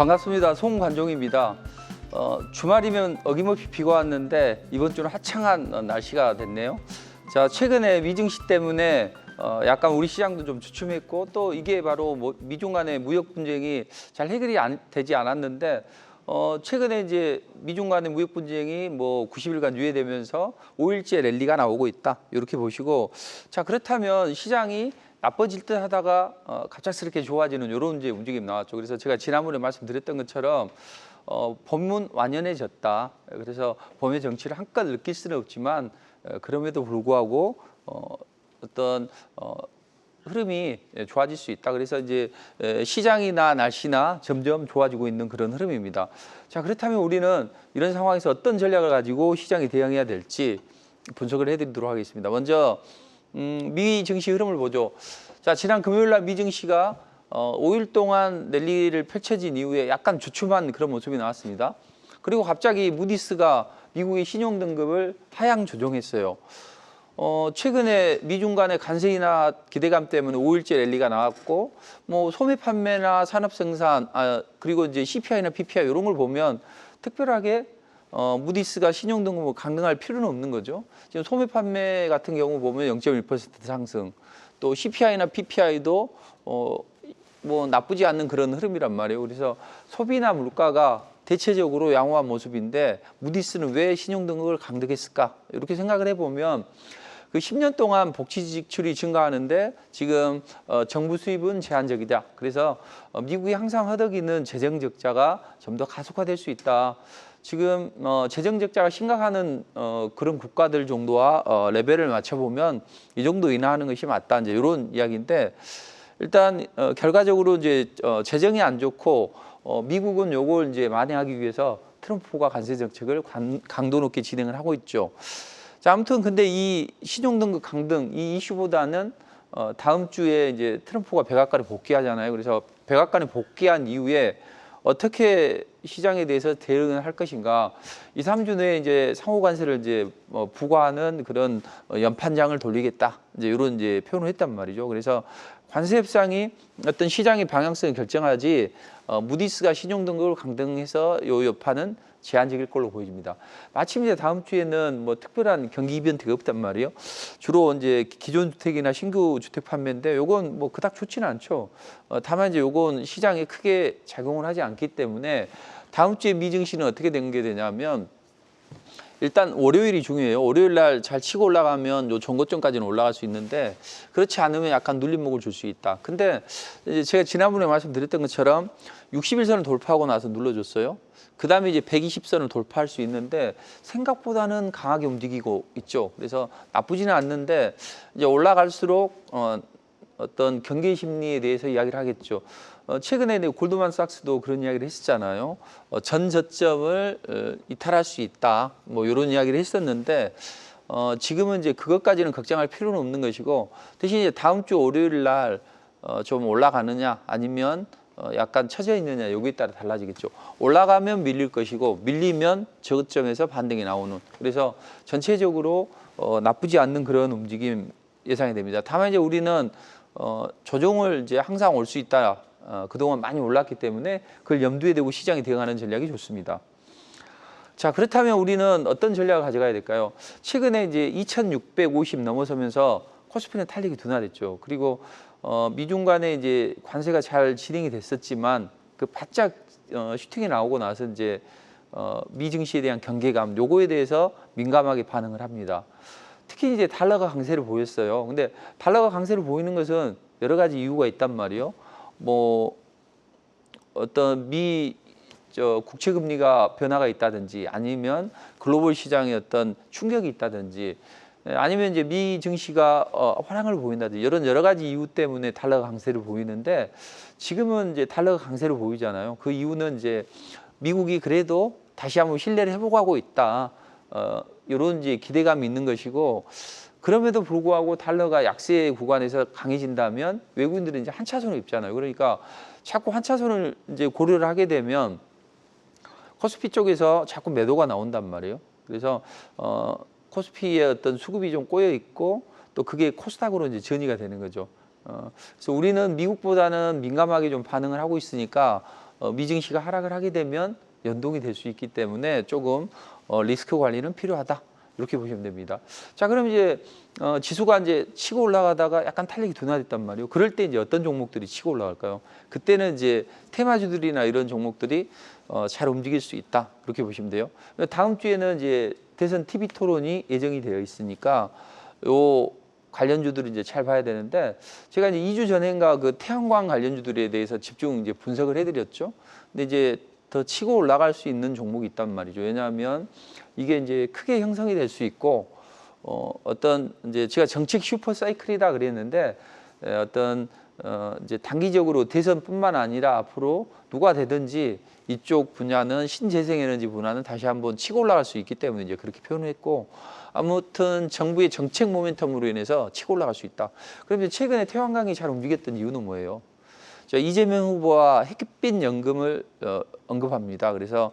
반갑습니다. 송관종입니다. 주말이면 어김없이 비가 왔는데 이번 주는 화창한 날씨가 됐네요. 자, 최근에 미증시 때문에 약간 우리 시장도 좀 주춤했고, 또 이게 바로 미중 간의 무역 분쟁이 잘 해결이 되지 않았는데, 최근에 이제 미중 간의 무역 분쟁이 90일간 유예되면서 5일째 랠리가 나오고 있다, 이렇게 보시고, 자, 그렇다면 시장이 나빠질 듯 하다가 갑작스럽게 좋아지는 이런 이제 움직임이 나왔죠. 그래서 제가 지난번에 말씀드렸던 것처럼 봄은 완연해졌다. 그래서 봄의 정치를 한껏 느낄 수는 없지만, 그럼에도 불구하고 어떤 흐름이 좋아질 수 있다. 그래서 이제 시장이나 날씨나 점점 좋아지고 있는 그런 흐름입니다. 자, 그렇다면 우리는 이런 상황에서 어떤 전략을 가지고 시장에 대응해야 될지 분석을 해드리도록 하겠습니다. 먼저 미 증시 흐름을 보죠. 자, 지난 금요일 날 미 증시가 5일 동안 랠리를 펼쳐진 이후에 약간 주춤한 그런 모습이 나왔습니다. 그리고 갑자기 무디스가 미국의 신용 등급을 하향 조정했어요. 최근에 미중 간의 관세 인하 기대감 때문에 5일째 랠리가 나왔고, 소매 판매나 산업 생산, 그리고 이제 CPI나 PPI 이런 걸 보면 특별하게 무디스가 신용 등급을 강등할 필요는 없는 거죠. 지금 소매 판매 같은 경우 보면 0.1% 상승, 또 CPI나 PPI도 나쁘지 않는 그런 흐름이란 말이에요. 그래서 소비나 물가가 대체적으로 양호한 모습인데 무디스는 왜 신용 등급을 강등했을까? 이렇게 생각을 해보면 그 10년 동안 복지 지출이 증가하는데 지금 정부 수입은 제한적이다. 그래서 미국이 항상 허덕이는 재정 적자가 좀 더 가속화될 수 있다. 지금 재정 적자가 심각한 그런 국가들 정도와 레벨을 맞춰보면 이 정도 인하하는 것이 맞다. 이제 이런 이야기인데, 일단 결과적으로 이제 재정이 안 좋고 미국은 요걸 이제 만회하기 위해서 트럼프가 관세 정책을 강도 높게 진행을 하고 있죠. 자, 아무튼 근데 이 신용등급 강등 이 이슈보다는 다음 주에 이제 트럼프가 백악관에 복귀하잖아요. 그래서 백악관에 복귀한 이후에 어떻게 시장에 대해서 대응을 할 것인가. 2, 3주 내에 이제 상호 관세를 이제 부과하는 그런 연판장을 돌리겠다. 이제 이런 이제 표현을 했단 말이죠. 그래서 관세 협상이 어떤 시장의 방향성을 결정하지 무디스가 신용 등급을 강등해서 요 여파는 제한적일 걸로 보여집니다. 마침 이제 다음 주에는 특별한 경기 이벤트가 없단 말이에요. 주로 이제 기존 주택이나 신규 주택 판매인데 요건 그닥 좋지는 않죠. 다만 이제 요건 시장에 크게 작용을 하지 않기 때문에 다음 주에 미 증시는 어떻게 된 게 되냐면, 일단 월요일이 중요해요. 월요일 날 잘 치고 올라가면 요 전고점까지는 올라갈 수 있는데, 그렇지 않으면 약간 눌림목을 줄 수 있다. 근데 이제 제가 지난번에 말씀드렸던 것처럼 60일선을 돌파하고 나서 눌러줬어요. 그 다음에 이제 120선을 돌파할 수 있는데 생각보다는 강하게 움직이고 있죠. 그래서 나쁘지는 않는데 이제 올라갈수록 어떤 경계 심리에 대해서 이야기를 하겠죠. 최근에 골드만삭스도 그런 이야기를 했었잖아요. 전 저점을 이탈할 수 있다. 이런 이야기를 했었는데 지금은 이제 그것까지는 걱정할 필요는 없는 것이고, 대신 이제 다음 주 월요일 날 좀 올라가느냐 아니면 약간 처져 있느냐, 여기에 따라 달라지겠죠. 올라가면 밀릴 것이고 밀리면 저점에서 반등이 나오는, 그래서 전체적으로 나쁘지 않는 그런 움직임 예상이 됩니다. 다만 이제 우리는 조정을 이제 항상 올 수 있다. 그동안 많이 올랐기 때문에 그걸 염두에 두고 시장이 대응하는 전략이 좋습니다. 자, 그렇다면 우리는 어떤 전략을 가져가야 될까요? 최근에 이제 2650 넘어서면서 코스피는 탄력이 둔화됐죠. 그리고 미중 간에 이제 관세가 잘 진행이 됐었지만 그 바짝 슈팅이 나오고 나서 이제 미 증시에 대한 경계감, 요거에 대해서 민감하게 반응을 합니다. 특히 이제 달러가 강세를 보였어요. 근데 달러가 강세를 보이는 것은 여러 가지 이유가 있단 말이에요. 어떤 국채 금리가 변화가 있다든지, 아니면 글로벌 시장에 어떤 충격이 있다든지, 아니면 이제 미 증시가 화랑을 보인다든지, 이런 여러 가지 이유 때문에 달러가 강세를 보이는데, 지금은 이제 달러가 강세를 보이잖아요. 그 이유는 이제 미국이 그래도 다시 한번 신뢰를 회복하고 있다. 이런 이제 기대감이 있는 것이고, 그럼에도 불구하고 달러가 약세 구간에서 강해진다면 외국인들은 이제 한 차선을 입잖아요. 그러니까 자꾸 한 차선을 이제 고려를 하게 되면 코스피 쪽에서 자꾸 매도가 나온단 말이에요. 그래서 코스피의 어떤 수급이 좀 꼬여 있고, 또 그게 코스닥으로 이제 전이가 되는 거죠. 그래서 우리는 미국보다는 민감하게 좀 반응을 하고 있으니까 미증시가 하락을 하게 되면 연동이 될 수 있기 때문에 조금 리스크 관리는 필요하다. 이렇게 보시면 됩니다. 자, 그럼 이제 지수가 이제 치고 올라가다가 약간 탄력이 둔화됐단 말이에요. 그럴 때 이제 어떤 종목들이 치고 올라갈까요? 그때는 이제 테마주들이나 이런 종목들이 잘 움직일 수 있다. 그렇게 보시면 돼요. 다음 주에는 이제 대선 TV 토론이 예정이 되어 있으니까 요 관련주들을 이제 잘 봐야 되는데, 제가 이제 2주 전인가 그 태양광 관련주들에 대해서 집중 이제 분석을 해드렸죠. 근데 이제 더 치고 올라갈 수 있는 종목이 있단 말이죠. 왜냐하면 이게 이제 크게 형성이 될 수 있고, 어떤 이제 제가 정책 슈퍼 사이클이다 그랬는데, 어떤 이제 단기적으로 대선뿐만 아니라 앞으로 누가 되든지 이쪽 분야는 신재생에너지 분야는 다시 한번 치고 올라갈 수 있기 때문에 이제 그렇게 표현했고, 아무튼 정부의 정책 모멘텀으로 인해서 치고 올라갈 수 있다. 그럼 이제 최근에 태양광이 잘 움직였던 이유는 뭐예요? 자, 이재명 후보와 햇빛 연금을 언급합니다. 그래서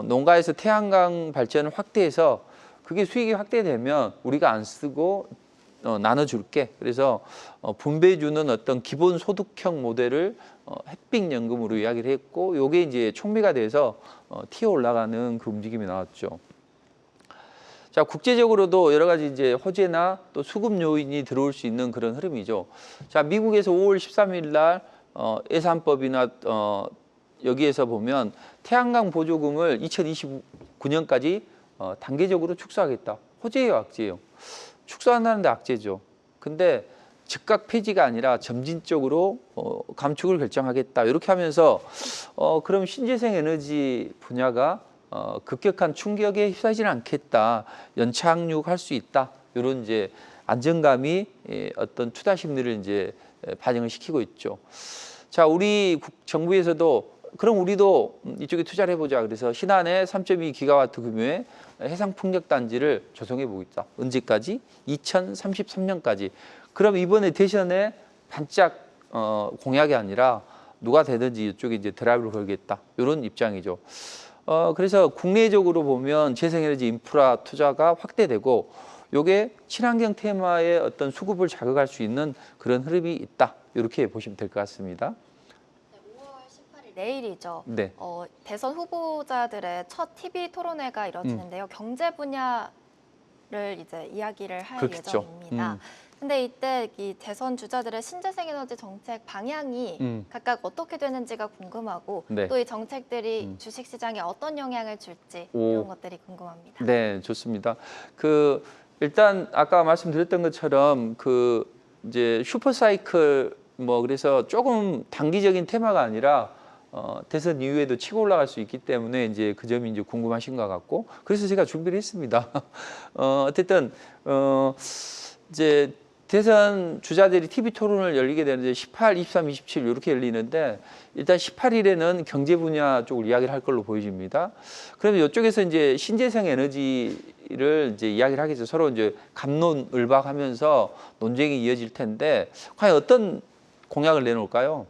농가에서 태양광 발전을 확대해서 그게 수익이 확대되면 우리가 안 쓰고 나눠줄게. 그래서 분배해주는 어떤 기본 소득형 모델을 햇빛 연금으로 이야기를 했고, 요게 이제 촉매가 돼서 튀어 올라가는 그 움직임이 나왔죠. 자, 국제적으로도 여러 가지 이제 호재나 또 수급 요인이 들어올 수 있는 그런 흐름이죠. 자, 미국에서 5월 13일 날 예산법이나 여기에서 보면 태양광 보조금을 2029년까지 단계적으로 축소하겠다. 호재예요, 악재예요? 축소한다는데 악재죠. 근데 즉각 폐지가 아니라 점진적으로 감축을 결정하겠다. 이렇게 하면서 그럼 신재생 에너지 분야가 급격한 충격에 휩싸이지는 않겠다. 연착륙할 수 있다. 이런 이제 안정감이 어떤 투자 심리를 이제 반영을 시키고 있죠. 자, 우리 정부에서도 그럼 우리도 이쪽에 투자를 해보자. 그래서 신안에 3.2 기가와트 규모의 해상 풍력 단지를 조성해 보고 있다. 언제까지? 2033년까지. 그럼 이번에 대선에 반짝 공약이 아니라 누가 되든지 이쪽에 이제 드라이브를 걸겠다. 이런 입장이죠. 그래서 국내적으로 보면 재생에너지 인프라 투자가 확대되고, 요게 친환경 테마의 어떤 수급을 자극할 수 있는 그런 흐름이 있다. 이렇게 보시면 될 것 같습니다. 네, 5월 18일 내일이죠. 네. 대선 후보자들의 첫 TV 토론회가 이뤄지는데요. 경제 분야를 이제 이야기를 할 그렇겠죠. 예정입니다. 근데 이때 이 대선 주자들의 신재생 에너지 정책 방향이 각각 어떻게 되는지가 궁금하고, 네. 또 이 정책들이 주식 시장에 어떤 영향을 줄지 이런 것들이 궁금합니다. 네, 좋습니다. 일단 아까 말씀드렸던 것처럼 이제 슈퍼 사이클 그래서 조금 단기적인 테마가 아니라 대선 이후에도 치고 올라갈 수 있기 때문에 이제 그 점이 이제 궁금하신 것 같고, 그래서 제가 준비를 했습니다. 어쨌든 이제 대선 주자들이 TV 토론을 열리게 되는데 18, 23, 27 이렇게 열리는데, 일단 18일에는 경제 분야 쪽을 이야기를 할 걸로 보여집니다. 그러면 이쪽에서 이제 신재생 에너지를 이제 이야기를 하겠죠. 서로 이제 갑론을박하면서 논쟁이 이어질 텐데, 과연 어떤 공약을 내놓을까요?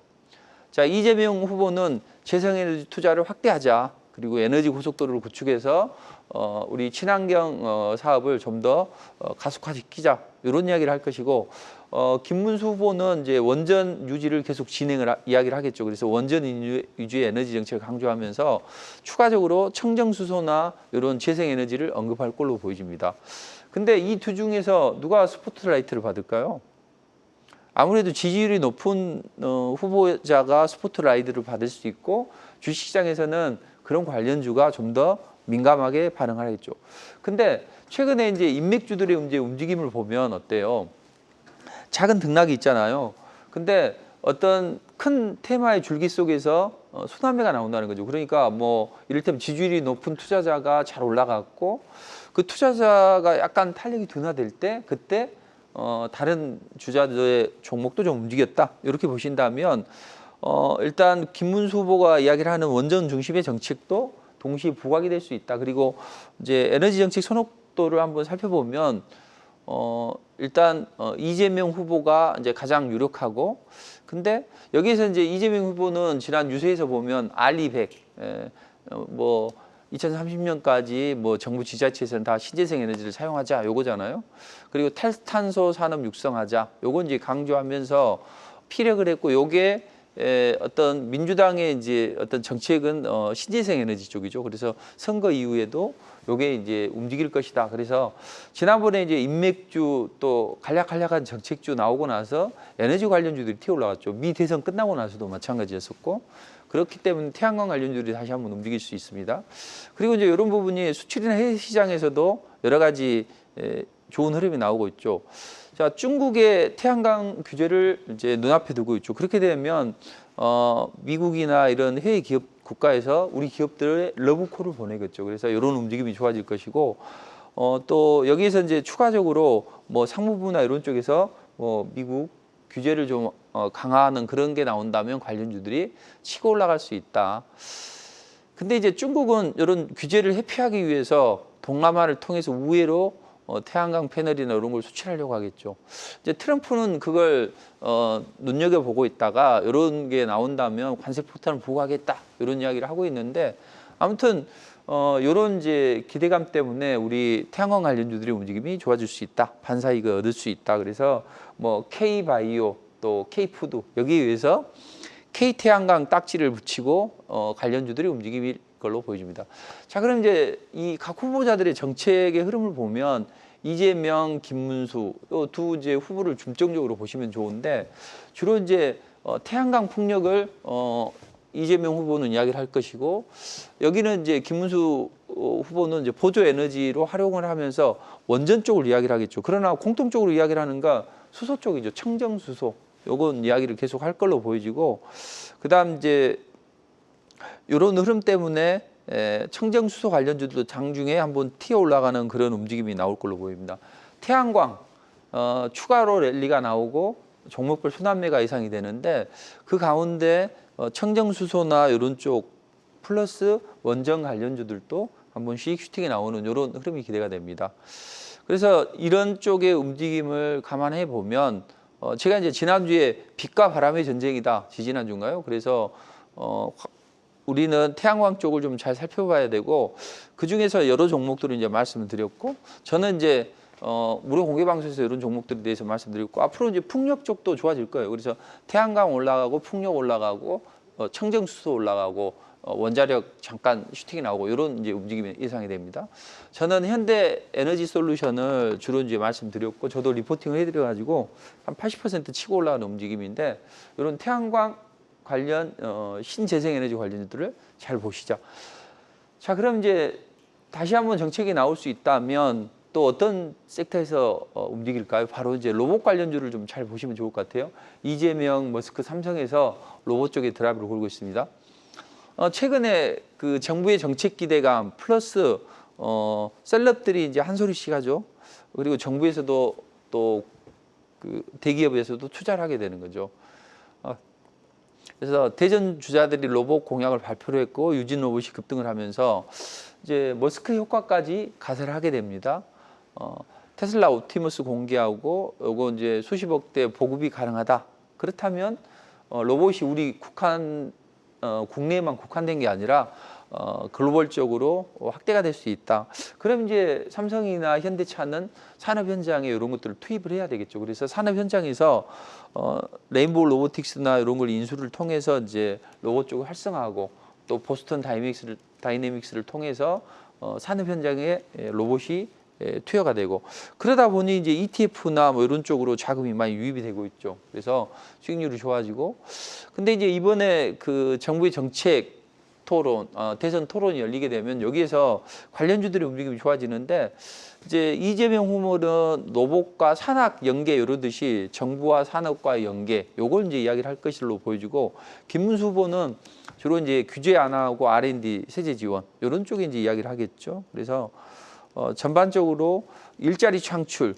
자, 이재명 후보는 재생에너지 투자를 확대하자. 그리고 에너지 고속도로를 구축해서 우리 친환경 사업을 좀 더 가속화시키자. 이런 이야기를 할 것이고, 김문수 후보는 이제 원전 유지를 계속 이야기를 하겠죠. 그래서 원전 위주의 에너지 정책을 강조하면서 추가적으로 청정수소나 이런 재생에너지를 언급할 걸로 보여집니다. 근데 이 두 중에서 누가 스포트라이트를 받을까요? 아무래도 지지율이 높은 후보자가 스포트라이트를 받을 수 있고, 주식시장에서는 그런 관련주가 좀 더 민감하게 반응하겠죠. 근데 최근에 이제 인맥주들의 이제 움직임을 보면 어때요? 작은 등락이 있잖아요. 근데 어떤 큰 테마의 줄기 속에서 소나매가 나온다는 거죠. 그러니까 이를테면 지지율이 높은 투자자가 잘 올라갔고, 그 투자자가 약간 탄력이 둔화될 때 그때 다른 주자들의 종목도 좀 움직였다. 이렇게 보신다면 일단 김문수 후보가 이야기를 하는 원전 중심의 정책도 동시에 부각이 될 수 있다. 그리고 이제 에너지 정책 선호도를 한번 살펴보면 일단 이재명 후보가 이제 가장 유력하고, 근데 여기에서 이제 이재명 후보는 지난 유세에서 보면 R200 2030년까지 정부 지자체에서는 다 신재생 에너지를 사용하자 요거잖아요. 그리고 탈탄소 산업 육성하자 요건 이제 강조하면서 피력을 했고, 요게 어떤 민주당의 이제 어떤 정책은 신재생 에너지 쪽이죠. 그래서 선거 이후에도 요게 이제 움직일 것이다. 그래서 지난번에 이제 인맥주 또 간략간략한 정책주 나오고 나서 에너지 관련주들이 튀어 올라갔죠. 미 대선 끝나고 나서도 마찬가지였었고, 그렇기 때문에 태양광 관련주들이 다시 한번 움직일 수 있습니다. 그리고 이제 이런 부분이 수출이나 해외 시장에서도 여러 가지 좋은 흐름이 나오고 있죠. 자, 중국의 태양광 규제를 이제 눈앞에 두고 있죠. 그렇게 되면 미국이나 이런 해외 기업 국가에서 우리 기업들의 러브콜을 보내겠죠. 그래서 이런 움직임이 좋아질 것이고, 또 여기에서 이제 추가적으로 뭐 상무부나 이런 쪽에서 뭐 미국 규제를 좀 강화하는 그런 게 나온다면 관련주들이 치고 올라갈 수 있다. 근데 이제 중국은 이런 규제를 회피하기 위해서 동남아를 통해서 우회로 태양광 패널이나 이런 걸 수출하려고 하겠죠. 이제 트럼프는 그걸 눈여겨보고 있다가 이런 게 나온다면 관세 폭탄을 부과하겠다 이런 이야기를 하고 있는데, 아무튼 이런 이제 기대감 때문에 우리 태양광 관련주들의 움직임이 좋아질 수 있다. 반사이익을 얻을 수 있다. 그래서 뭐 K바이오 또 K푸드 여기에 의해서 K태양광 딱지를 붙이고 관련주들의 움직임일 걸로 보여집니다. 자, 그럼 이제 이 각 후보자들의 정책의 흐름을 보면 이재명, 김문수 두 이제 후보를 중점적으로 보시면 좋은데, 주로 이제 태양광 풍력을 이재명 후보는 이야기를 할 것이고, 여기는 이제 김문수 후보는 이제 보조 에너지로 활용을 하면서 원전 쪽을 이야기를 하겠죠. 그러나 공통적으로 이야기를 하는 건 수소 쪽이죠. 청정 수소. 요건 이야기를 계속 할 걸로 보여지고, 그다음 이제 이런 흐름 때문에 청정 수소 관련주도 장중에 한번 튀어 올라가는 그런 움직임이 나올 걸로 보입니다. 태양광 추가로 랠리가 나오고 종목별 순환매가 예상이 되는데, 그 가운데 청정 수소나 이런 쪽 플러스 원전 관련주들도 한번 슈팅이 나오는 이런 흐름이 기대가 됩니다. 그래서 이런 쪽의 움직임을 감안해 보면 제가 이제 지난주에 빛과 바람의 전쟁이다, 지지난주인가요? 그래서 우리는 태양광 쪽을 좀 잘 살펴봐야 되고, 그 중에서 여러 종목들을 이제 말씀을 드렸고, 저는 이제 무료 공개 방송에서 이런 종목들에 대해서 말씀드렸고, 앞으로 이제 풍력 쪽도 좋아질 거예요. 그래서 태양광 올라가고 풍력 올라가고 청정수소 올라가고 원자력 잠깐 슈팅이 나오고 이런 이제 움직임이 예상이 됩니다. 저는 현대 에너지 솔루션을 주로 이제 말씀드렸고, 저도 리포팅을 해드려가지고 한 80% 치고 올라가는 움직임인데, 이런 태양광 관련 신재생에너지 관련들을 잘 보시죠. 자, 그럼 이제 다시 한번 정책이 나올 수 있다면 또 어떤 섹터에서 움직일까요? 바로 이제 로봇 관련주를 좀 잘 보시면 좋을 것 같아요. 이재명, 머스크, 삼성에서 로봇 쪽에 드라이브를 걸고 있습니다. 최근에 그 정부의 정책 기대감 플러스 셀럽들이 이제 한 소리씩 하죠. 그리고 정부에서도 또 그 대기업에서도 투자를 하게 되는 거죠. 그래서 대전 주자들이 로봇 공약을 발표를 했고, 유진 로봇이 급등을 하면서 이제 머스크 효과까지 가세를 하게 됩니다. 테슬라 옵티머스 공개하고 요거 이제 수십억대 보급이 가능하다. 그렇다면 로봇이 우리 국내에만 국한된 게 아니라 글로벌적으로 확대가 될 수 있다. 그럼 이제 삼성이나 현대차는 산업 현장에 이런 것들을 투입을 해야 되겠죠. 그래서 산업 현장에서 레인보우 로보틱스나 이런 걸 인수를 통해서 이제 로봇 쪽을 활성화하고, 또 보스턴 다이내믹스를 통해서 산업 현장에 로봇이 투여가 되고, 그러다 보니 이제 ETF나 뭐 이런 쪽으로 자금이 많이 유입이 되고 있죠. 그래서 수익률이 좋아지고, 근데 이제 이번에 그 정부의 정책 토론, 대선 토론이 열리게 되면 여기에서 관련주들의 움직임이 좋아지는데, 이제 이재명 후보는 로봇과 산학 연계 이러듯이 정부와 산업과의 연계, 요걸 이제 이야기를 할 것으로 보여지고, 김문수 후보는 주로 이제 규제 안 하고 R&D 세제 지원 이런 쪽에 이제 이야기를 하겠죠. 그래서 전반적으로 일자리 창출,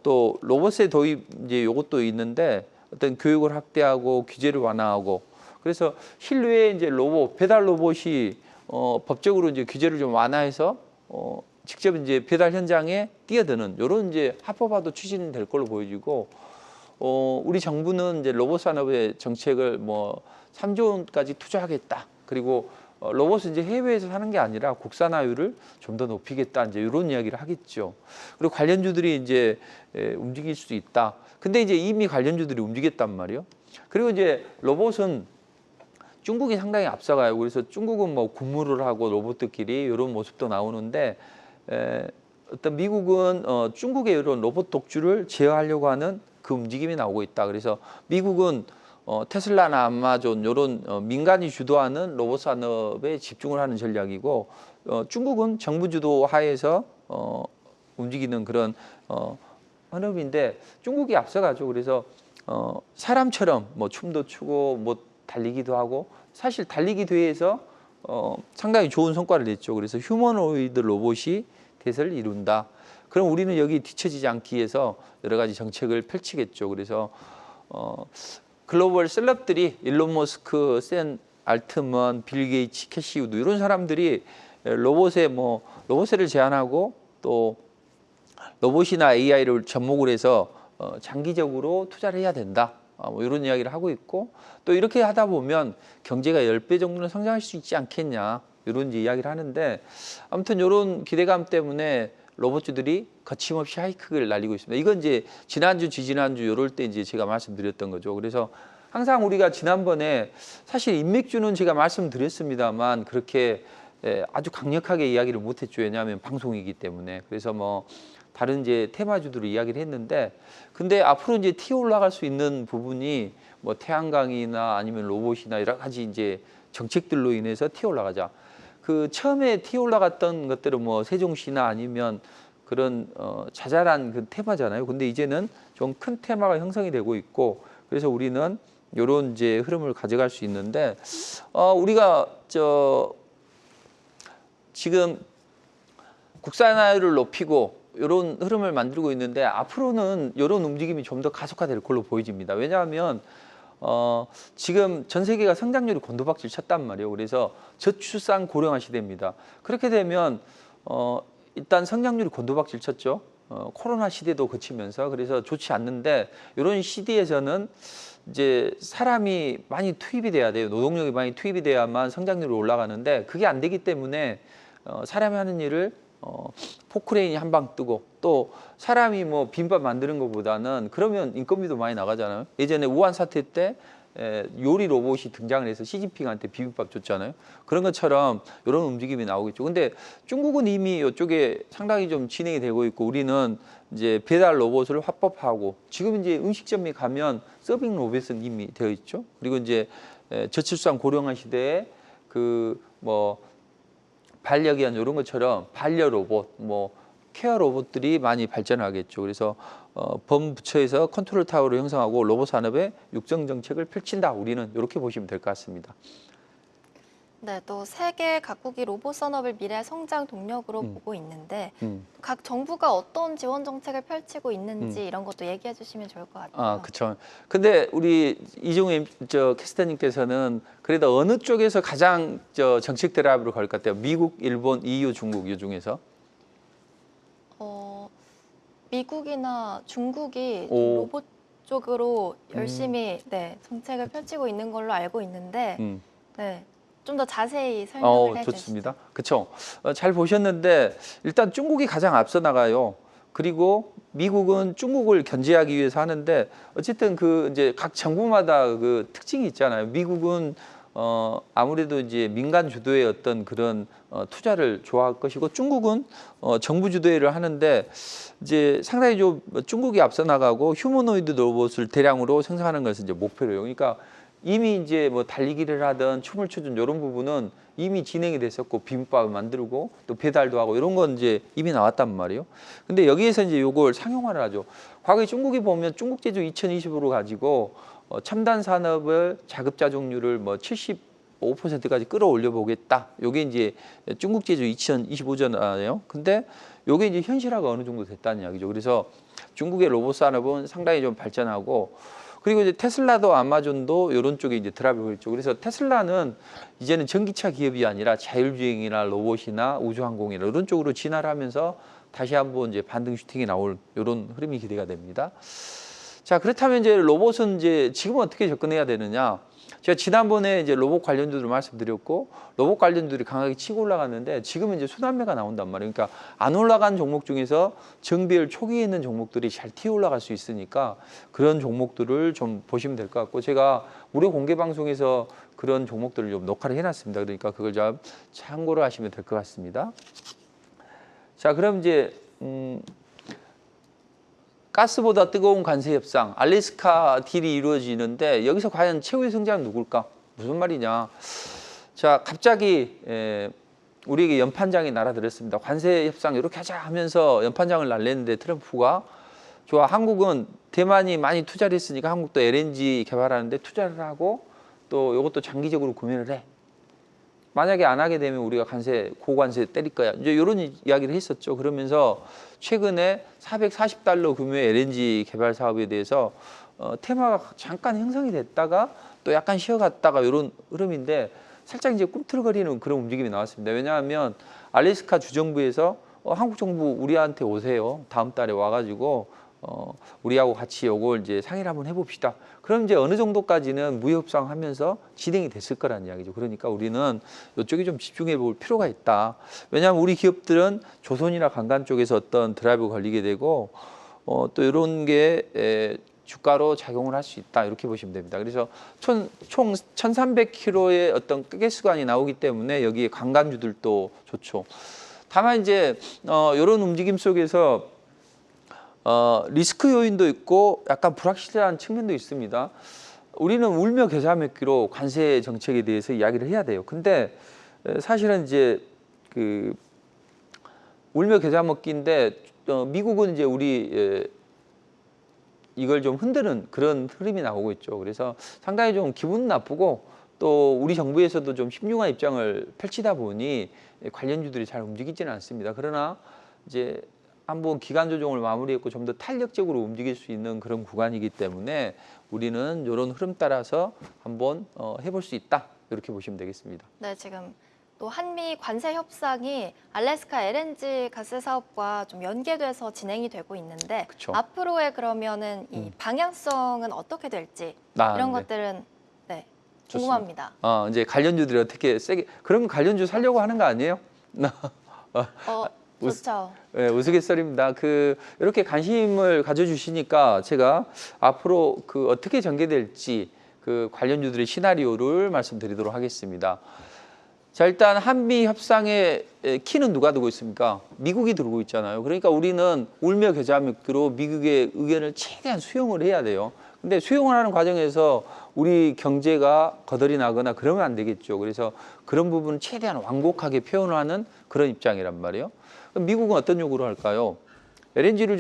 또 로봇의 도입 이제 요것도 있는데, 어떤 교육을 확대하고 규제를 완화하고, 그래서 실외에 이제 로봇, 배달 로봇이 법적으로 이제 규제를 좀 완화해서 직접 이제 배달 현장에 뛰어드는 이런 이제 합법화도 추진될 걸로 보여지고, 우리 정부는 이제 로봇 산업의 정책을 뭐 3조 원까지 투자하겠다. 그리고 로봇은 이제 해외에서 사는 게 아니라 국산화율을 좀 더 높이겠다. 이제 이런 이야기를 하겠죠. 그리고 관련주들이 이제 움직일 수 있다. 근데 이제 이미 관련주들이 움직였단 말이에요. 그리고 이제 로봇은 중국이 상당히 앞서가요. 그래서 중국은 뭐 군무를 하고 로봇들끼리 이런 모습도 나오는데 어떤 미국은 중국의 이런 로봇 독주를 제어하려고 하는 그 움직임이 나오고 있다. 그래서 미국은 테슬라나 아마존 이런 민간이 주도하는 로봇 산업에 집중을 하는 전략이고 중국은 정부 주도 하에서 움직이는 그런 산업인데 중국이 앞서가죠. 그래서 사람처럼 뭐 춤도 추고 뭐 달리기도 하고 사실 달리기 대회에서 상당히 좋은 성과를 냈죠. 그래서 휴머노이드 로봇이 대세를 이룬다. 그럼 우리는 여기 뒤처지지 않기 위해서 여러 가지 정책을 펼치겠죠. 그래서 글로벌 셀럽들이 일론 머스크, 샘 알트먼, 빌 게이츠, 캐시 우드 이런 사람들이 로봇을 제안하고 또 로봇이나 AI를 접목을 해서 장기적으로 투자를 해야 된다. 뭐 이런 이야기를 하고 있고 또 이렇게 하다 보면 경제가 10배 정도는 성장할 수 있지 않겠냐 이런 이야기를 하는데 아무튼 이런 기대감 때문에 로봇주들이 거침없이 하이킥을 날리고 있습니다. 이건 이제 지난주, 지지난주 이럴 때 이제 제가 말씀드렸던 거죠. 그래서 항상 우리가 지난번에 사실 인맥주는 제가 말씀드렸습니다만 그렇게 아주 강력하게 이야기를 못했죠. 왜냐하면 방송이기 때문에. 그래서 뭐 다른 이제 테마주들을 이야기를 했는데 근데 앞으로 이제 튀어 올라갈 수 있는 부분이 뭐 태양광이나 아니면 로봇이나 여러 가지 이제 정책들로 인해서 튀어 올라가자. 그 처음에 튀어 올라갔던 것들은 뭐 세종시나 아니면 그런 자잘한 그 테마잖아요. 근데 이제는 좀 큰 테마가 형성이 되고 있고 그래서 우리는 이런 이제 흐름을 가져갈 수 있는데 우리가 지금 국산화율을 높이고 이런 흐름을 만들고 있는데 앞으로는 이런 움직임이 좀 더 가속화될 걸로 보여집니다. 왜냐하면 지금 전 세계가 성장률이 곤두박질 쳤단 말이에요. 그래서 저출산 고령화 시대입니다. 그렇게 되면 일단 성장률이 곤두박질 쳤죠. 코로나 시대도 거치면서 그래서 좋지 않는데 이런 시대에서는 이제 사람이 많이 투입이 돼야 돼요. 노동력이 많이 투입이 돼야만 성장률이 올라가는데 그게 안 되기 때문에 사람이 하는 일을 포크레인이 한 방 뜨고 또 사람이 뭐 비빔밥 만드는 것보다는 그러면 인건비도 많이 나가잖아요. 예전에 우한 사태 때 요리 로봇이 등장을 해서 시진핑한테 비빔밥 줬잖아요. 그런 것처럼 이런 움직임이 나오겠죠. 근데 중국은 이미 이쪽에 상당히 좀 진행이 되고 있고 우리는 이제 배달 로봇을 화법하고 지금 이제 음식점에 가면 서빙 로봇은 이미 되어 있죠. 그리고 이제 저출산 고령화 시대에 그 뭐 반려견 이런 것처럼 반려 로봇, 뭐 케어 로봇들이 많이 발전하겠죠. 그래서 범부처에서 컨트롤 타워를 형성하고 로봇 산업의 육성 정책을 펼친다. 우리는 이렇게 보시면 될 것 같습니다. 네, 또 세계 각국이 로봇 산업을 미래 성장 동력으로 보고 있는데 각 정부가 어떤 지원 정책을 펼치고 있는지 이런 것도 얘기해 주시면 좋을 것 같아요. 아, 그렇죠. 근데 우리 이종임 캐스터님께서는 그래도 어느 쪽에서 가장 정책 드라이브를 걸 것 같아요? 미국, 일본, EU, 중국 이 중에서? 미국이나 중국이 오. 로봇 쪽으로 열심히 정책을 펼치고 있는 걸로 알고 있는데 네, 좀 더 자세히 설명을 해주시죠. 좋습니다. 그렇죠. 잘 보셨는데 일단 중국이 가장 앞서 나가요. 그리고 미국은 중국을 견제하기 위해서 하는데 어쨌든 그 이제 각 정부마다 그 특징이 있잖아요. 미국은 아무래도 이제 민간 주도의 어떤 그런 투자를 좋아할 것이고 중국은 정부 주도를 하는데 이제 상당히 좀 중국이 앞서 나가고 휴머노이드 로봇을 대량으로 생산하는 것을 이제 목표로요. 그러니까 이미 이제 뭐 달리기를 하든 춤을 추든 이런 부분은 이미 진행이 됐었고 비빔밥을 만들고 또 배달도 하고 이런 건 이제 이미 나왔단 말이에요. 근데 여기에서 이제 요걸 상용화를 하죠. 과거에 중국이 보면 중국 제조 2020으로 가지고 첨단 산업을 자급자족률을 뭐 75%까지 끌어올려 보겠다. 요게 이제 중국 제조 2025잖아요. 근데 요게 이제 현실화가 어느 정도 됐다는 이야기죠. 그래서 중국의 로봇 산업은 상당히 좀 발전하고 그리고 이제 테슬라도 아마존도 이런 쪽에 이제 드라이브가 있죠. 그래서 테슬라는 이제는 전기차 기업이 아니라 자율주행이나 로봇이나 우주항공이나 이런 쪽으로 진화를 하면서 다시 한번 이제 반등 슈팅이 나올 이런 흐름이 기대가 됩니다. 자, 그렇다면 이제 로봇은 이제 지금 어떻게 접근해야 되느냐? 제가 지난번에 이제 로봇 관련주들 말씀드렸고 로봇 관련주들이 강하게 치고 올라갔는데 지금은 이제 순환매가 나온단 말이에요. 그러니까 안 올라간 종목 중에서 정비율 초기에 있는 종목들이 잘 튀어 올라갈 수 있으니까 그런 종목들을 좀 보시면 될 것 같고 제가 무료 공개 방송에서 그런 종목들을 좀 녹화를 해놨습니다. 그러니까 그걸 좀 참고를 하시면 될 것 같습니다. 자, 그럼 이제 가스보다 뜨거운 관세 협상, 알래스카 딜이 이루어지는데 여기서 과연 최후의 승자는 누굴까? 무슨 말이냐? 자, 갑자기 우리에게 연판장이 날아들었습니다. 관세 협상 이렇게 하자 하면서 연판장을 날렸는데 트럼프가 좋아, 한국은 대만이 많이 투자를 했으니까 한국도 LNG 개발하는데 투자를 하고 또 이것도 장기적으로 구매를 해. 만약에 안 하게 되면 우리가 고관세 때릴 거야. 이제 이런 이야기를 했었죠. 그러면서 최근에 440달러 규모의 LNG 개발 사업에 대해서 테마가 잠깐 형성이 됐다가 또 약간 쉬어갔다가 이런 흐름인데 살짝 이제 꿈틀거리는 그런 움직임이 나왔습니다. 왜냐하면 알래스카 주정부에서 한국 정부 우리한테 오세요. 다음 달에 와가지고 우리하고 같이 요걸 이제 상의를 한번 해봅시다. 그럼 이제 어느 정도까지는 무협상하면서 진행이 됐을 거란 이야기죠. 그러니까 우리는 이쪽에 좀 집중해 볼 필요가 있다. 왜냐하면 우리 기업들은 조선이나 관광 쪽에서 어떤 드라이브 걸리게 되고 또 이런 게 주가로 작용을 할 수 있다. 이렇게 보시면 됩니다. 그래서 총 1,300km의 어떤 가스관이 나오기 때문에 여기에 관광주들도 좋죠. 다만 이제 이런 움직임 속에서 리스크 요인도 있고 약간 불확실한 측면도 있습니다. 우리는 울며 겨자 먹기로 관세 정책에 대해서 이야기를 해야 돼요. 근데 사실은 이제 그 울며 겨자 먹기인데 미국은 이제 우리 이걸 좀 흔드는 그런 흐름이 나오고 있죠. 그래서 상당히 좀 기분 나쁘고 또 우리 정부에서도 좀 신중한 입장을 펼치다 보니 관련주들이 잘 움직이지는 않습니다. 그러나 이제 한번 기간 조정을 마무리했고 좀 더 탄력적으로 움직일 수 있는 그런 구간이기 때문에 우리는 이런 흐름 따라서 한번 해볼 수 있다. 이렇게 보시면 되겠습니다. 네, 지금 또 한미 관세 협상이 알래스카 LNG 가스 사업과 좀 연계돼서 진행이 되고 있는데 그쵸. 앞으로의 그러면은 이 방향성은 어떻게 될지 이런 네. 것들은 네, 좋습니다. 궁금합니다. 이제 관련주들이 어떻게 세게 그럼 관련주 살려고 하는 거 아니에요? 좋죠. 네, 우스갯소리입니다. 이렇게 관심을 가져주시니까 제가 앞으로 어떻게 전개될지 그 관련주들의 시나리오를 말씀드리도록 하겠습니다. 자, 일단 한미 협상의 키는 누가 두고 있습니까? 미국이 들고 있잖아요. 그러니까 우리는 울며 겨자 먹기로 미국의 의견을 최대한 수용을 해야 돼요. 근데 수용을 하는 과정에서 우리 경제가 거덜이 나거나 그러면 안 되겠죠. 그래서 그런 부분을 최대한 완곡하게 표현을 하는 그런 입장이란 말이에요. 그럼 미국은 어떤 요구를 할까요? LNG를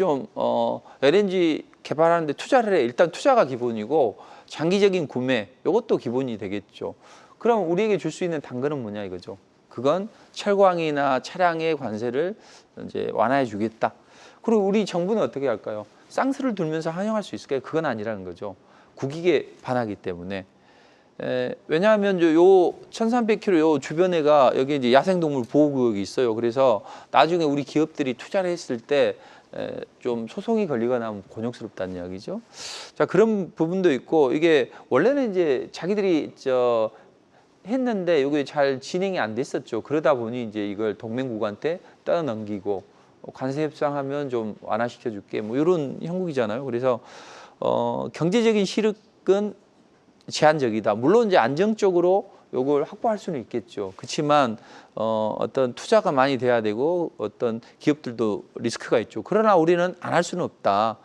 LNG 개발하는데 투자를 해. 일단 투자가 기본이고 장기적인 구매, 이것도 기본이 되겠죠. 그럼 우리에게 줄 수 있는 당근은 뭐냐 이거죠. 그건 철광이나 차량의 관세를 이제 완화해 주겠다. 그리고 우리 정부는 어떻게 할까요? 쌍수를 들면서 환영할 수 있을까요? 그건 아니라는 거죠. 국익에 반하기 때문에. 왜냐하면 요 1,300km 요 주변에가 여기 이제 야생동물 보호구역이 있어요. 그래서 나중에 우리 기업들이 투자를 했을 때 좀 소송이 걸리거나 하면 곤욕스럽다는 이야기죠. 자, 그런 부분도 있고 이게 원래는 이제 자기들이 했는데 이게 잘 진행이 안 됐었죠. 그러다 보니 이제 이걸 동맹국한테 떠넘기고 관세 협상하면 좀 완화시켜 줄게 뭐 이런 형국이잖아요. 그래서 경제적인 실익은 제한적이다. 물론 이제 안정적으로 요걸 확보할 수는 있겠죠. 그렇지만 어떤 투자가 많이 돼야 되고 어떤 기업들도 리스크가 있죠. 그러나 우리는 안 할 수는 없다.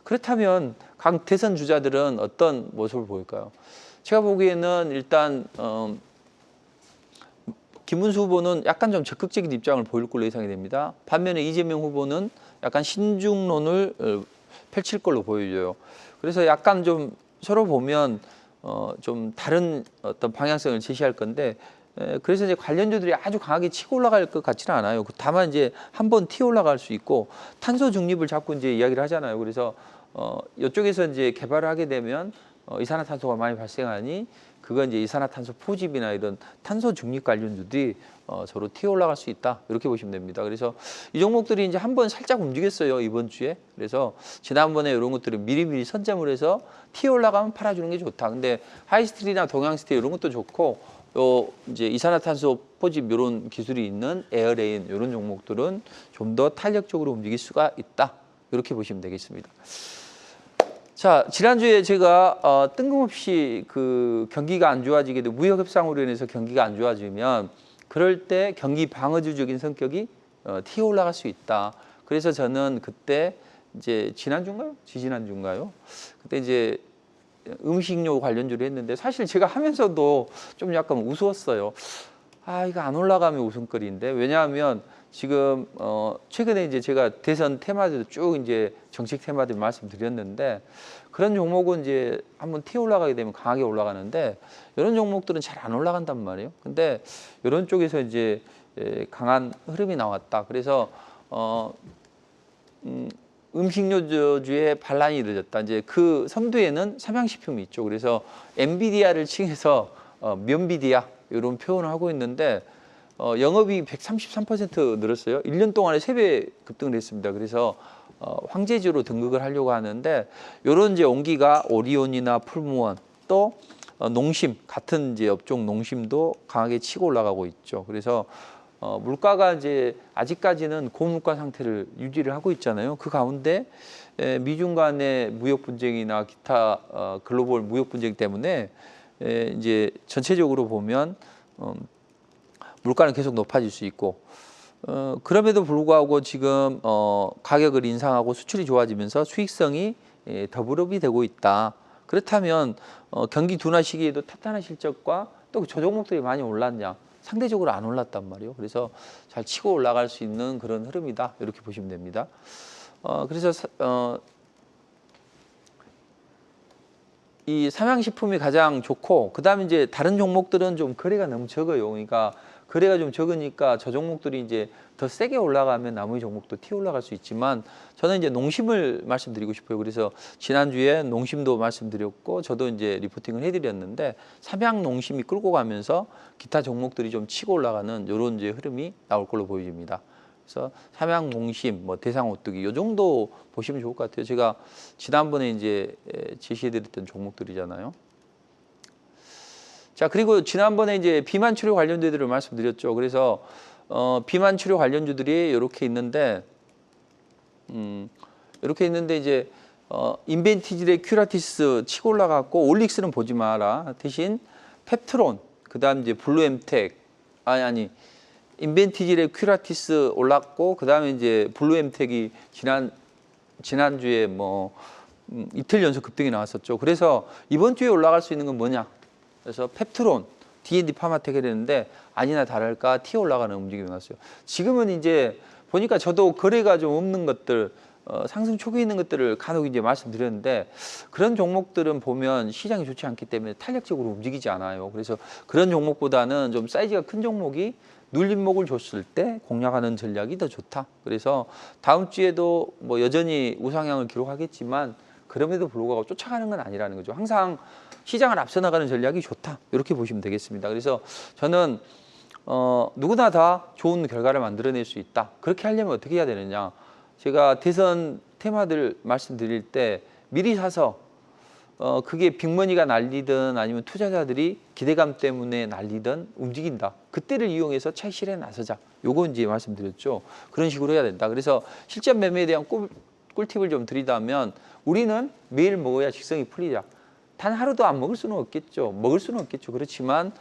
그렇다면 각 대선 주자들은 어떤 모습을 보일까요? 제가 보기에는 일단 김문수 후보는 약간 좀 적극적인 입장을 보일 걸로 예상이 됩니다. 반면에 이재명 후보는 약간 신중론을 펼칠 걸로 보여져요. 그래서 약간 좀 서로 보면 좀 다른 어떤 방향성을 제시할 건데 그래서 이제 관련주들이 아주 강하게 치고 올라갈 것 같지는 않아요. 다만 이제 한번 튀어 올라갈 수 있고 탄소 중립을 자꾸 이제 이야기를 하잖아요. 그래서 이쪽에서 이제 개발을 하게 되면 이산화탄소가 많이 발생하니 그건 이제 이산화탄소 포집이나 이런 탄소 중립 관련주들이 서로 튀어 올라갈 수 있다. 이렇게 보시면 됩니다. 그래서 이 종목들이 이제 한번 살짝 움직였어요, 이번 주에. 그래서 지난번에 이런 것들을 미리미리 선점을 해서 튀어 올라가면 팔아주는 게 좋다. 근데 하이스틸이나 동양스틸 이런 것도 좋고, 이제 이산화탄소 포집 이런 기술이 있는 에어레인 이런 종목들은 좀 더 탄력적으로 움직일 수가 있다. 이렇게 보시면 되겠습니다. 자, 지난주에 제가 뜬금없이 그 경기가 안 좋아지게 되고 무역 협상으로 인해서 경기가 안 좋아지면 그럴 때 경기 방어주적인 성격이 튀어 올라갈 수 있다. 그래서 저는 그때 이제 지난주인가요? 지지난주인가요? 그때 이제 음식료 관련주로 했는데 사실 제가 하면서도 좀 약간 우스웠어요. 아, 이거 안 올라가면 웃음거리인데. 왜냐하면 지금 최근에 이제 제가 대선 테마들 쭉 이제 정책 테마들 말씀드렸는데 그런 종목은 이제 한번 튀어 올라가게 되면 강하게 올라가는데 이런 종목들은 잘 안 올라간단 말이에요. 근데 이런 쪽에서 이제 강한 흐름이 나왔다. 그래서 음식료주의 반란이 이루어졌다. 이제 그 선두에는 삼양식품이 있죠. 그래서 엔비디아를 칭해서 면비디아 이런 표현을 하고 있는데 영업이 133% 늘었어요. 1년 동안에 3배 급등을 했습니다. 그래서 황제주로 등극을 하려고 하는데 이런 이제 온기가 오리온이나 풀무원 또 농심 같은 이제 업종 농심도 강하게 치고 올라가고 있죠. 그래서 물가가 이제 아직까지는 고물가 상태를 유지를 하고 있잖아요. 그 가운데 미중 간의 무역 분쟁이나 기타 글로벌 무역 분쟁 때문에 이제 전체적으로 보면 물가는 계속 높아질 수 있고 그럼에도 불구하고 지금 가격을 인상하고 수출이 좋아지면서 수익성이 더블업이 되고 있다. 그렇다면 경기 둔화 시기에도 탄탄한 실적과 또 저 종목들이 많이 올랐냐? 상대적으로 안 올랐단 말이에요. 그래서 잘 치고 올라갈 수 있는 그런 흐름이다. 이렇게 보시면 됩니다. 그래서 이 삼양식품이 가장 좋고 그다음에 이제 다른 종목들은 좀 거래가 너무 적어요. 그러니까 거래가 좀 적으니까 저 종목들이 이제 더 세게 올라가면 나머지 종목도 튀어 올라갈 수 있지만 저는 이제 농심을 말씀드리고 싶어요. 그래서 지난주에 농심도 말씀드렸고 저도 이제 리포팅을 해드렸는데 삼양 농심이 끌고 가면서 기타 종목들이 좀 치고 올라가는 이런 이제 흐름이 나올 걸로 보여집니다. 그래서 삼양 농심, 뭐 대상 오뚜기 요 정도 보시면 좋을 것 같아요. 제가 지난번에 이제 제시해드렸던 종목들이잖아요. 자, 그리고 지난번에 이제 비만 치료 관련주들을 말씀드렸죠. 그래서 비만 치료 관련주들이 이렇게 있는데, 이렇게 있는데 이제 인벤티질의 큐라티스 치고 올라갔고 올릭스는 보지 마라. 대신 펩트론, 그다음 이제 블루엠텍, 인벤티질의 큐라티스 올랐고 그다음에 이제 블루엠텍이 지난주에 뭐 이틀 연속 급등이 나왔었죠. 그래서 이번 주에 올라갈 수 있는 건 뭐냐? 그래서 펩트론, D&D 파마텍이 되는데 아니나 다를까 튀어 올라가는 움직임이 나왔어요. 지금은 이제 보니까 저도 거래가 좀 없는 것들, 상승 초기에 있는 것들을 간혹 이제 말씀드렸는데 그런 종목들은 보면 시장이 좋지 않기 때문에 탄력적으로 움직이지 않아요. 그래서 그런 종목보다는 좀 사이즈가 큰 종목이 눌림목을 줬을 때 공략하는 전략이 더 좋다. 그래서 다음 주에도 뭐 여전히 우상향을 기록하겠지만 그럼에도 불구하고 쫓아가는 건 아니라는 거죠. 항상 시장을 앞서 나가는 전략이 좋다. 이렇게 보시면 되겠습니다. 그래서 저는 누구나 다 좋은 결과를 만들어낼 수 있다. 그렇게 하려면 어떻게 해야 되느냐. 제가 대선 테마들 말씀드릴 때 미리 사서 그게 빅머니가 날리든 아니면 투자자들이 기대감 때문에 날리든 움직인다. 그때를 이용해서 차익 실현에 나서자. 요거 이제 말씀드렸죠. 그런 식으로 해야 된다. 그래서 실전 매매에 대한 꿀팁을 좀 드리자면 우리는 매일 먹어야 직성이 풀리자. 단 하루도 안 먹을 수는 없겠죠. 먹을 수는 없겠죠. 그렇지만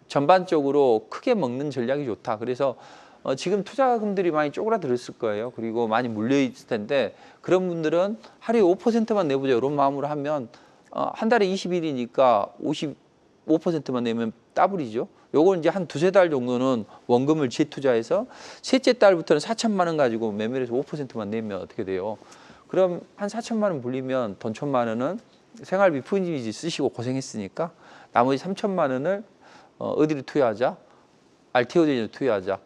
전반적으로 크게 먹는 전략이 좋다. 그래서 지금 투자금들이 많이 쪼그라들었을 거예요. 그리고 많이 물려있을 텐데 그런 분들은 하루에 5%만 내보자 이런 마음으로 하면 한 달에 20일이니까 55%만 내면 더블이죠. 요걸 이제 한 두세 달 정도는 원금을 재투자해서 셋째 달부터는 4천만 원 가지고 매매를 해서 5%만 내면 어떻게 돼요? 그럼 한 4천만 원 불리면 돈 1천만 원은 생활비 푸니지 쓰시고 고생했으니까 나머지 3천만 원을 어디로 투여하자? 알테오젠으로 투여하자.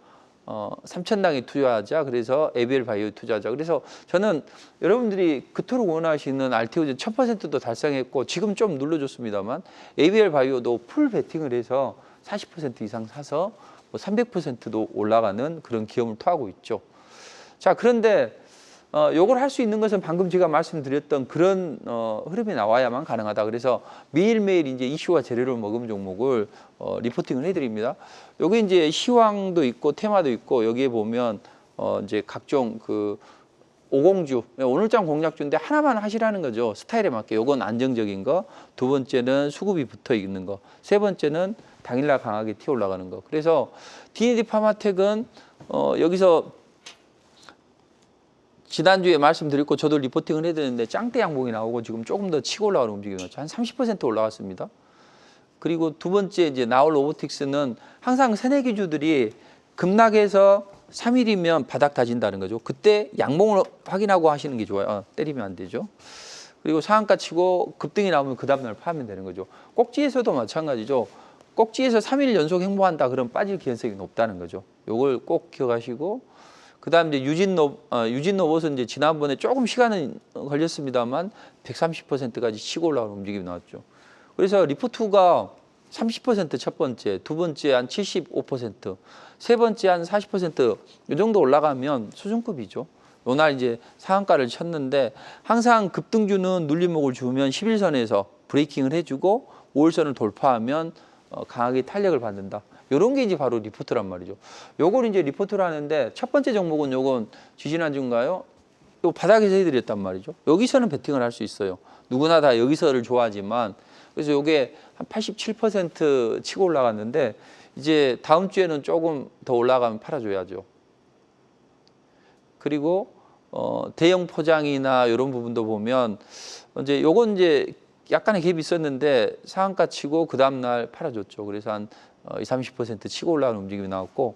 삼천당에 투자하자. 그래서 ABL 바이오에 투자하자. 그래서 저는 여러분들이 그토록 원하시는 알테오젠 1000%도 달성했고 지금 좀 눌러줬습니다만 ABL 바이오도 풀 베팅을 해서 40% 이상 사서 뭐 300%도 올라가는 그런 기업을 토하고 있죠. 자, 그런데 요걸 할 수 있는 것은 방금 제가 말씀드렸던 그런 흐름이 나와야만 가능하다. 그래서 매일매일 이제 이슈와 재료를 먹은 종목을 리포팅을 해드립니다. 여기 이제 시황도 있고 테마도 있고 여기에 보면 이제 각종 그 오공주, 오늘장 공략주인데 하나만 하시라는 거죠. 스타일에 맞게. 요건 안정적인 거. 두 번째는 수급이 붙어 있는 거. 세 번째는 당일날 강하게 튀어 올라가는 거. 그래서 D&D 파마텍은 여기서 지난주에 말씀드렸고 저도 리포팅을 해드렸는데 짱대 양봉이 나오고 지금 조금 더 치고 올라가는 움직임이 나왔죠. 한 30% 올라갔습니다. 그리고 두 번째 이제 나올 로보틱스는 항상 새내기주들이 급락해서 3일이면 바닥 다진다는 거죠. 그때 양봉을 확인하고 하시는 게 좋아요. 때리면 안 되죠. 그리고 상한가 치고 급등이 나오면 그 다음날 파면 되는 거죠. 꼭지에서도 마찬가지죠. 꼭지에서 3일 연속 행보한다 그러면 빠질 기회성이 높다는 거죠. 요걸 꼭 기억하시고 그다음 이제 유진로봇은 이제 지난번에 조금 시간은 걸렸습니다만 130%까지 치고 올라가는 움직임이 나왔죠. 그래서 리포트가 30% 첫 번째, 두 번째 한 75%, 세 번째 한 40% 이 정도 올라가면 수준급이죠. 요날 이제 상한가를 쳤는데 항상 급등주는 눌림목을 주면 11선에서 브레이킹을 해주고 5일선을 돌파하면 강하게 탄력을 받는다. 이런 게 이제 바로 리포트란 말이죠. 요걸 이제 리포트를 하는데 첫 번째 종목은 요건 지지난주인가요? 요 바닥에서 해드렸단 말이죠. 여기서는 베팅을 할 수 있어요. 누구나 다 여기서를 좋아하지만 그래서 요게 한 87% 치고 올라갔는데 이제 다음 주에는 조금 더 올라가면 팔아줘야죠. 그리고 대형 포장이나 이런 부분도 보면 이제 요건 이제 약간의 갭이 있었는데 상한가 치고 그 다음날 팔아줬죠. 그래서 한 20, 30% 치고 올라가는 움직임이 나왔고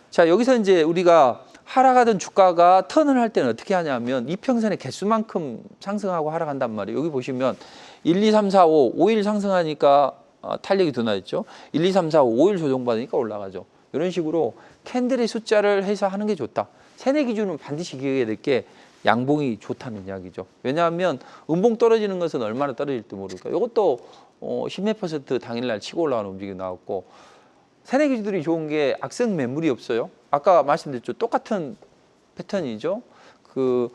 자 여기서 이제 우리가 하락하던 주가가 턴을 할 때는 어떻게 하냐면 이평선의 개수만큼 상승하고 하락한단 말이에요. 여기 보시면 1, 2, 3, 4, 5, 5일 상승하니까 탄력이 더 나있죠. 1, 2, 3, 4, 5, 5일 조정받으니까 올라가죠. 이런 식으로 캔들의 숫자를 해서 하는 게 좋다. 세뇌 기준은 반드시 기억해야 될 게 양봉이 좋다는 이야기죠. 왜냐하면 음봉 떨어지는 것은 얼마나 떨어질지 모르니까. 이것도 10몇 % 당일날 치고 올라가는 움직임이 나왔고 세뇌 기준들이 좋은 게 악성 매물이 없어요. 아까 말씀드렸죠. 똑같은 패턴이죠. 그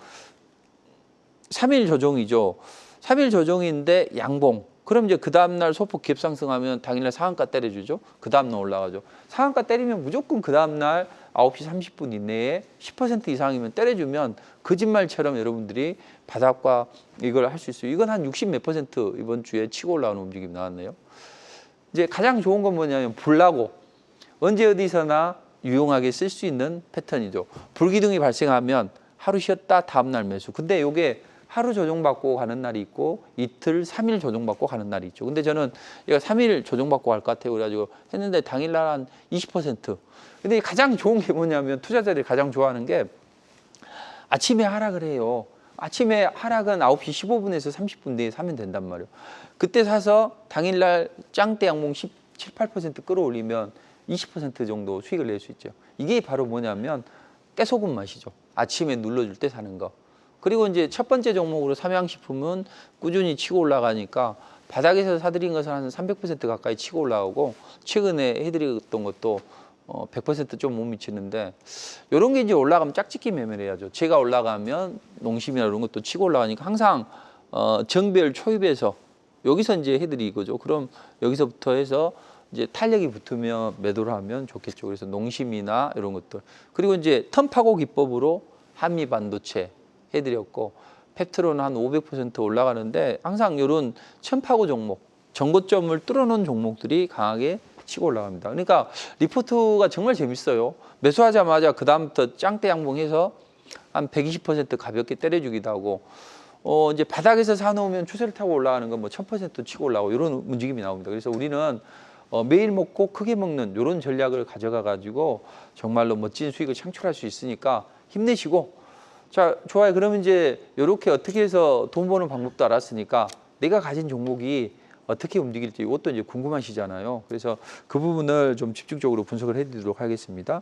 3일 조정이죠. 3일 조정인데 양봉. 그럼 이제 그 다음날 소폭 기업 상승하면 당일날 상한가 때려주죠. 그 다음날 올라가죠. 상한가 때리면 무조건 그 다음날 9시 30분 이내에 10% 이상이면 때려주면 거짓말처럼 여러분들이 바닥과 이걸 할 수 있어요. 이건 한 60 몇 % 이번 주에 치고 올라오는 움직임이 나왔네요. 이제 가장 좋은 건 뭐냐면 불나고 언제 어디서나 유용하게 쓸 수 있는 패턴이죠. 불기둥이 발생하면 하루 쉬었다 다음날 매수. 근데 이게 하루 조정받고 가는 날이 있고 이틀, 3일 조정받고 가는 날이 있죠. 근데 저는 얘가 3일 조정받고 갈 것 같아요. 그래가지고 했는데 당일날 한 20%. 근데 가장 좋은 게 뭐냐면 투자자들이 가장 좋아하는 게 아침에 하락을 해요. 아침에 하락은 9시 15분에서 30분 내에 사면 된단 말이에요. 그때 사서 당일날 짱대 양봉 17, 8% 끌어올리면 20% 정도 수익을 낼 수 있죠. 이게 바로 뭐냐면 깨소금 맛이죠. 아침에 눌러줄 때 사는 거. 그리고 이제 첫 번째 종목으로 삼양식품은 꾸준히 치고 올라가니까 바닥에서 사들인 것은 한 300% 가까이 치고 올라오고 최근에 해드렸던 것도 100% 좀 못 미치는데 이런 게 이제 올라가면 짝짓기 매매를 해야죠. 제가 올라가면 농심이나 이런 것도 치고 올라가니까 항상 정배열 초입에서 여기서 이제 해드리고죠. 그럼 여기서부터 해서 이제 탄력이 붙으면 매도를 하면 좋겠죠. 그래서 농심이나 이런 것들. 그리고 이제 턴파고 기법으로 한미 반도체 해드렸고 펩트로는 한 500% 올라가는데 항상 이런 턴파고 종목, 전고점을 뚫어놓은 종목들이 강하게 치고 올라갑니다. 그러니까 리포트가 정말 재밌어요. 매수하자마자 그 다음부터 짱대 양봉해서 한 120% 가볍게 때려주기도 하고 이제 바닥에서 사놓으면 추세를 타고 올라가는 건 뭐 1000% 치고 올라오고 이런 움직임이 나옵니다. 그래서 우리는 매일 먹고 크게 먹는 이런 전략을 가져가 가지고 정말로 멋진 수익을 창출할 수 있으니까 힘내시고 자 좋아요. 그러면 이제 이렇게 어떻게 해서 돈 버는 방법도 알았으니까 내가 가진 종목이 어떻게 움직일지 이것도 이제 궁금하시잖아요. 그래서 그 부분을 좀 집중적으로 분석을 해드리도록 하겠습니다.